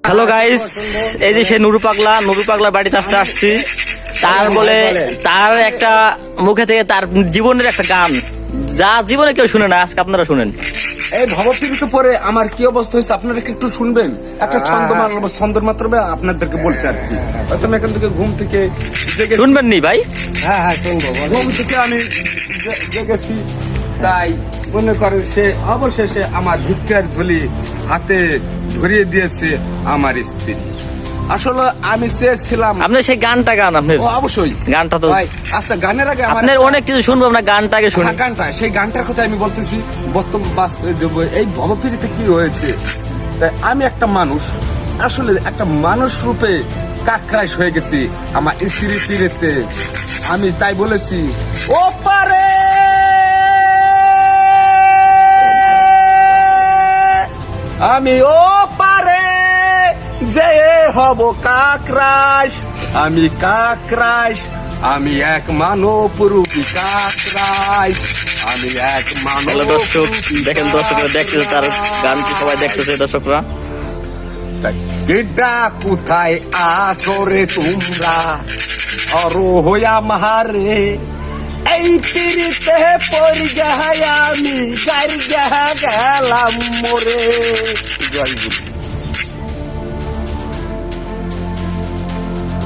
Hello guys, এই যে সে নুরু পাগলা বাড়িতে আসছি। তার একটা মুখে থেকে তার জীবনের একটা গান, যা জীবনে কেউ শুনে না, আজকে আপনারা শুনেন। এই ভবপীড়িত পরে আমার কি অবস্থা হয়েছে আপনারা কি একটু শুনবেন? একটা ছন্দের মাত্রমে আপনাদেরকে বলছে আর কি। হয়তো আমি এখান থেকে ঘুম থেকে শুনবেন নি ভাই? হ্যাঁ শুনবো। ঘুম থেকে আমি জেগেছি, তাই মনে করেন সে অবশেষে আমার ভিক্ষার ঝুলি হাতে ধরিয়ে দিয়েছে আমার স্ত্রী। আসলে আমি চেয়েছিলাম আপনি সেই গানটা গান, আপনার অবশ্যই গানটা তো আচ্ছা, গানের আগে আপনার অনেক কিছু শুনবো, আমরা গানটাকে শুনি। গানটা সেই গানটার কথা আমি বলতেছি। বর্তমান এই ভবপীড়িতে কি হয়েছে, তাই আমি একটা মানুষ, আসলে একটা মানুষ রূপে কাকরাইশ হয়ে গেছি আমার স্ত্রী পীড়িতে। আমি তাই বলেছি, ও পারে আমি ও পারে যে হব কাকরাইশ, আমি কাকরাইশ, আমি এক মানব রূপী কাকরাইশ, আমি এক মানব। দর্শক দেখেন, দর্শকরা দেখতেছে, তার গানটি সবাই দেখতেছে দর্শকরা। গিড্ডা কোথায় আসরে তোমরা অরো হইয়া মারে, এই পিড়িতে পড়ি গায় আমি গাড়ি গেলাম মোরে।